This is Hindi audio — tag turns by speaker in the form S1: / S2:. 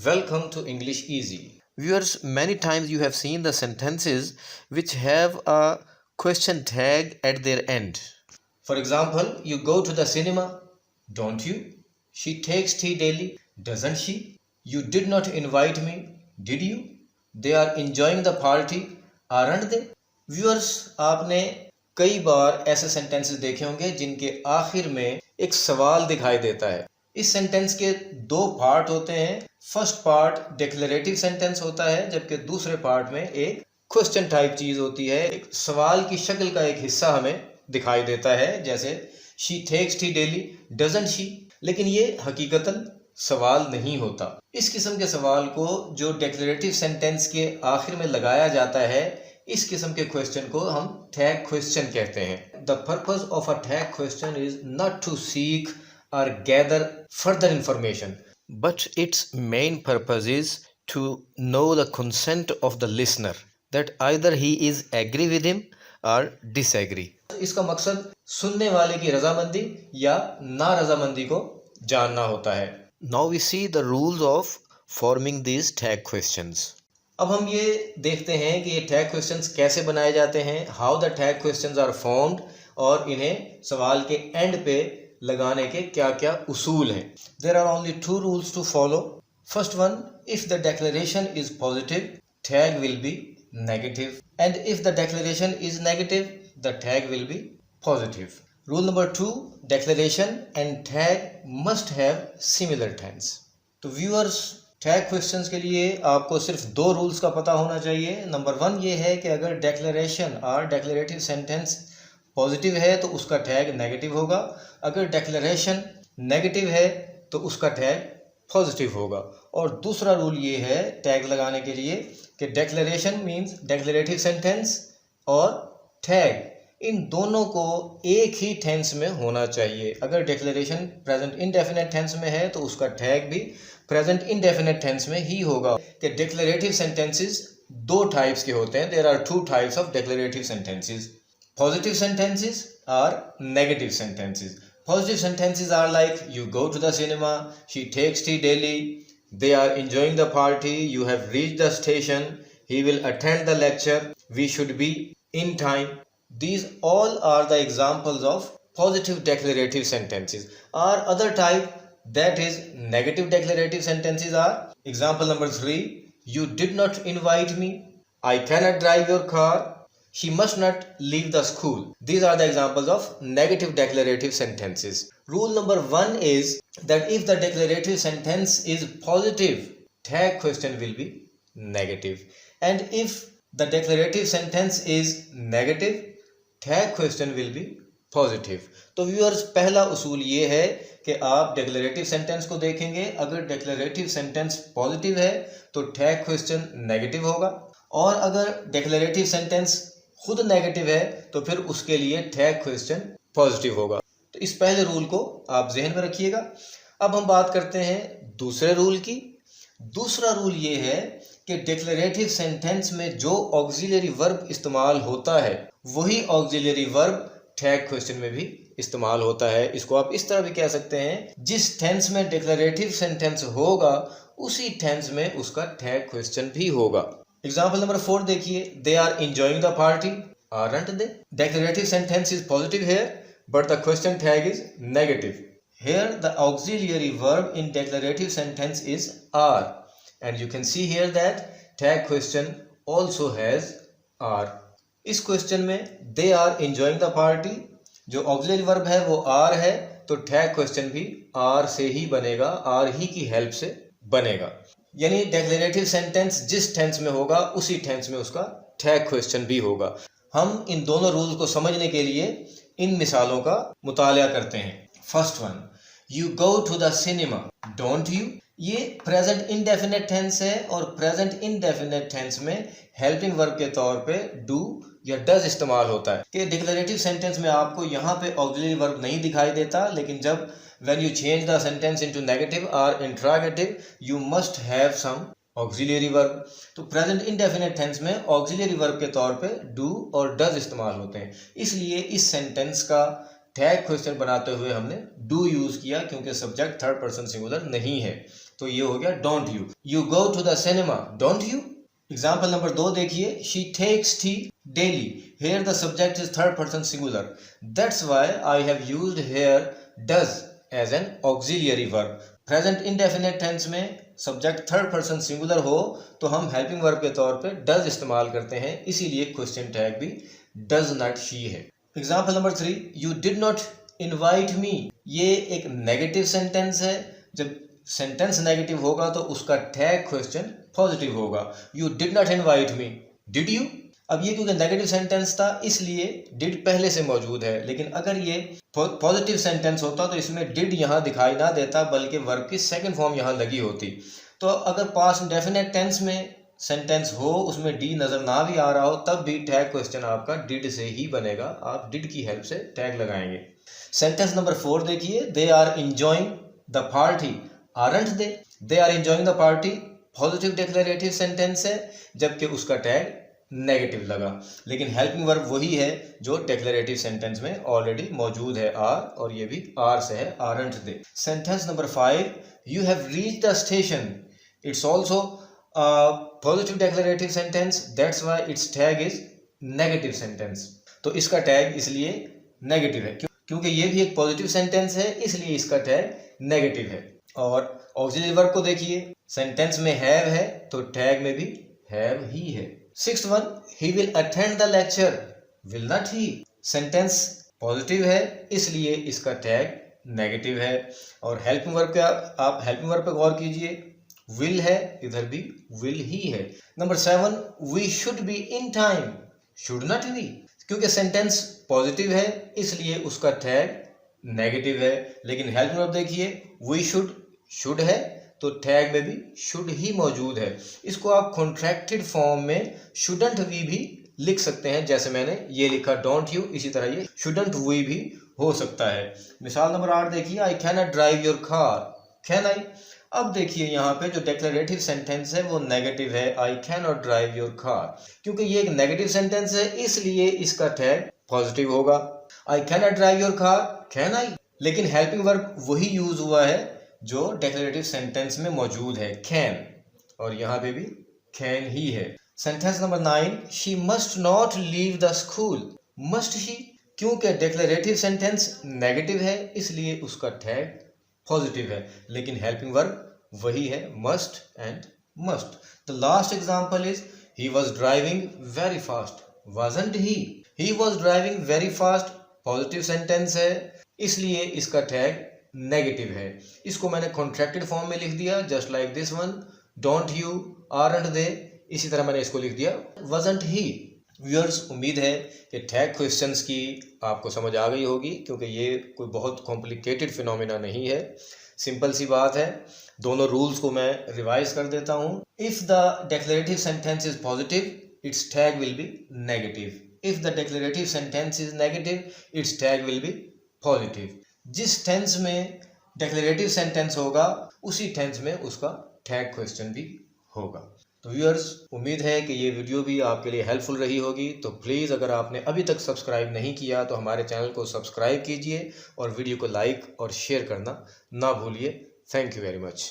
S1: Welcome to English Easy. Viewers, many times you have seen the sentences which have a question tag at their end. For example, you go to the cinema, don't you? She takes tea daily, doesn't she? You did not invite me, did you? They are enjoying the party, aren't they? Viewers, आपने कई बार ऐसे सेंटेंसेस देखे होंगे जिनके आखिर में एक सवाल दिखाई देता है। इस सेंटेंस के दो पार्ट होते हैं। फर्स्ट पार्ट डिक्लेरेटिव सेंटेंस होता है, जबकि दूसरे पार्ट में एक क्वेश्चन टाइप चीज होती है। एक सवाल की शक्ल का एक हिस्सा हमें दिखाई देता है, जैसे she takes tea daily doesn't she. लेकिन ये हकीकतन सवाल नहीं होता। इस किस्म के सवाल को जो डिक्लेरेटिव सेंटेंस के आखिर में लगाया जाता है, इस किस्म के क्वेश्चन को हम टैग क्वेश्चन कहते हैं। The purpose of a tag question is not to seek or gather further information, but its main purpose is to know the consent of the listener, that either he is agree with him or disagree. इसका मकसद सुनने वाले की रजामंदी या ना रजामंदी को जानना होता है। Now we see the rules of forming these tag questions. अब हम ये देखते हैं कि ये टैग क्वेश्चंस कैसे बनाए जाते हैं, how the tag questions are formed, और इन्हें सवाल के एंड पे लगाने के क्या क्या उसूल हैं। There are only two rules to follow. First one, if the declaration is positive, tag will be negative, and if the declaration is negative, the tag will be positive. Rule number two, declaration and tag must have similar tense. तो व्यूअर्स, टैग क्वेश्चंस के लिए आपको सिर्फ दो रूल्स का पता होना चाहिए। नंबर वन ये है कि अगर डिक्लेरेशन और डिक्लेरेटिव सेंटेंस पॉजिटिव है तो उसका टैग नेगेटिव होगा, अगर डिक्लेरेशन नेगेटिव है तो उसका टैग पॉजिटिव होगा। और दूसरा रूल ये है टैग लगाने के लिए कि डिक्लेरेशन मींस डिक्लेरेटिव सेंटेंस और टैग, इन दोनों को एक ही टेंस में होना चाहिए। अगर डिक्लेरेशन प्रेजेंट इंडेफिनिट टेंस में है तो उसका टैग भी प्रेजेंट इंडेफिनिट टेंस में ही होगा। कि डिक्लेरेटिव सेंटेंसेस दो टाइप्स के होते हैं। There are two types of declarative sentences, positive sentences or negative sentences. Positive sentences are like you go to the cinema, she takes tea daily, they are enjoying the party, you have reached the station, he will attend the lecture, we should be in time. These all are the examples of positive declarative sentences. Or other type, that is negative declarative sentences, are example number 3, you did not invite me, I cannot drive your car, she must not leave the school. These are the examples of negative declarative sentences. Rule number 1 is that if the declarative sentence is positive, tag question will be negative. And if the declarative sentence is negative, tag question will be positive. तो व्यूअर्स, पहला उसूल ये है कि आप डिक्लेरेटिव सेंटेंस को देखेंगे। अगर डिक्लेरेटिव सेंटेंस पॉजिटिव है तो टैग क्वेश्चन नेगेटिव होगा, और अगर डिक्लेरेटिव सेंटेंस खुद नेगेटिव है तो फिर उसके लिए टैग क्वेश्चन पॉजिटिव होगा। तो इस पहले रूल को आप जहन में रखिएगा। अब हम बात करते हैं दूसरे रूल की। दूसरा रूल ये है कि डिक्लेरेटिव सेंटेंस में जो ऑक्सिलरी वर्ब इस्तेमाल होता है वही ऑक्सिलरी वर्ब टैग क्वेश्चन में भी इस्तेमाल होता है। इसको आप इस तरह भी कह सकते हैं, जिस टेंस में डिक्लेरेटिव सेंटेंस होगा उसी टेंस में उसका टैग क्वेश्चन भी होगा। एग्जाम्पल नंबर 4 देखिए, they are enjoying the party, aren't they? Declarative sentence is positive here, but the question tag is negative. Here the auxiliary verb in declarative sentence is are, and you can see here that tag question also has are. इस क्वेश्चन में they are enjoying the party, जो auxiliary verb है वो are है, तो tag question भी are से ही बनेगा, are ही की हेल्प से बनेगा। यानी डिक्लेरेटिव सेंटेंस जिस टेंस में होगा उसी टेंस में उसका टैग क्वेश्चन भी होगा। हम इन दोनों रूल्स को समझने के लिए इन मिसालों का मुताला करते हैं। First one, you go to the cinema, don't you? ये प्रेजेंट इंडेफिनिट टेंस है, और प्रेजेंट इंडेफिनिट टेंस में हेल्पिंग वर्ब के तौर पे डू या डज इस्तेमाल होता है। कि डिक्लेरेटिव सेंटेंस में आपको यहाँ पे ऑक्सिलरी वर्ब नहीं दिखाई देता, लेकिन जब when you change the sentence into negative or interrogative, you must have some auxiliary verb. तो present indefinite tense में auxiliary verb के तौर पे do और does इस्तेमाल होते हैं। इसलिए इस sentence का टैग क्वेश्चन बनाते हुए हमने do यूज किया, क्योंकि सब्जेक्ट थर्ड पर्सन सिंगुलर नहीं है। तो ये हो गया don't you. You go to the cinema, don't you. Example number 2 देखिए, she takes tea daily, here the subject is third person singular, that's why I have used here does as an auxiliary verb. Present indefinite tense में सब्जेक्ट थर्ड पर्सन सिंगुलर हो तो हम हेल्पिंग वर्ब के तौर पे डज इस्तेमाल करते हैं, इसीलिए क्वेश्चन टैग भी डज नॉट शी है। Example number 3, you did not invite me, ये एक नेगेटिव सेंटेंस है। जब सेंटेंस नेगेटिव होगा तो उसका टैग क्वेश्चन पॉजिटिव होगा। You did not invite me, did you. अब ये क्योंकि नेगेटिव सेंटेंस था इसलिए डिड पहले से मौजूद है, लेकिन अगर ये पॉजिटिव सेंटेंस होता तो इसमें डिड यहाँ दिखाई ना देता बल्कि वर्ब की सेकंड फॉर्म यहाँ लगी होती। तो अगर पास्ट इंडेफिनिट टेंस में सेंटेंस हो उसमें डी नजर ना भी आ रहा हो तब भी टैग क्वेश्चन आपका डिड से ही बनेगा, आप डिड की हेल्प से टैग लगाएंगे। सेंटेंस नंबर 4 देखिए, they are enjoying the party, aren't they are enjoying the party positive declarative sentence है जबकि उसका टैग नेगेटिव लगा, लेकिन हेल्पिंग वर्ब वही है जो डिक्लेरेटिव सेंटेंस में ऑलरेडी मौजूद है आर, और ये भी आर से है, aren't they. Sentence number 5, you have reached the station, it's also positive declarative sentence, that's why it's tag is negative sentence. तो इसका टैग इसलिए नेगेटिव है क्योंकि ये भी एक पॉजिटिव सेंटेंस है, इसलिए इसका टैग नेगेटिव है। और ऑक्सिलरी वर्ब को देखिए, सेंटेंस में हैव है तो टैग में भी हैव ही है। 6th one, he will attend the lecture, will not he, sentence positive है इसलिए इसका टैग नेगेटिव है। और हेल्पिंग वर्ब का आप हेल्पिंग वर्ब पे गौर कीजिए, will है इधर भी will ही है। Number 7, we should be in time, should not we, क्योंकि सेंटेंस पॉजिटिव है इसलिए उसका टैग नेगेटिव है, लेकिन हेल्पिंग वर्ब देखिए we should है तो टैग में भी शुड ही मौजूद है। इसको आप कॉन्ट्रैक्टेड फॉर्म में शुडंट वी भी लिख सकते हैं, जैसे मैंने ये लिखा डोंट यू, इसी तरह ये शुडंट वी भी हो सकता है। मिसाल नंबर 8 देखिए, I can not drive your car, can I. अब देखिए यहाँ पे जो डिक्लेरेटिव सेंटेंस है वो नेगेटिव है, I can not drive your car, क्योंकि ये एक नेगेटिव सेंटेंस है इसलिए इसका टैग पॉजिटिव होगा। I can not drive your car, can I, लेकिन हेल्पिंग वर्ब वही यूज हुआ है जो डिक्लेरेटिव सेंटेंस में मौजूद है, कैन, और यहाँ पे भी कैन ही है। Sentence number 9, she must not leave the school, must he, क्योंकि डिक्लेरेटिव सेंटेंस नेगेटिव है इसलिए उसका टैग पॉजिटिव है, लेकिन हेल्पिंग वर्ब वही है, must and must. The last example is he was driving very fast, wasn't he was driving very fast positive sentence है इसलिए इसका टैग नेगेटिव है। इसको मैंने कॉन्ट्रैक्टेड फॉर्म में लिख दिया, just like this one, don't you, aren't they, इसी तरह मैंने इसको लिख दिया वाजंट ही। व्यूअर्स, उम्मीद है कि टैग क्वेश्चंस की आपको समझ आ गई होगी, क्योंकि ये कोई बहुत कॉम्प्लिकेटेड फिनोमिना नहीं है, सिंपल सी बात है। दोनों रूल्स को मैं रिवाइज कर देता हूँ। If the declarative sentence is positive, it's tag will be negative. If the declarative sentence is negative, it's tag will be positive. जिस टेंस में डिक्लेरेटिव सेंटेंस होगा उसी टेंस में उसका टैग क्वेश्चन भी होगा। तो व्यूअर्स, उम्मीद है कि ये वीडियो भी आपके लिए हेल्पफुल रही होगी। तो प्लीज़ अगर आपने अभी तक सब्सक्राइब नहीं किया तो हमारे चैनल को सब्सक्राइब कीजिए और वीडियो को लाइक और शेयर करना ना भूलिए। Thank you very much.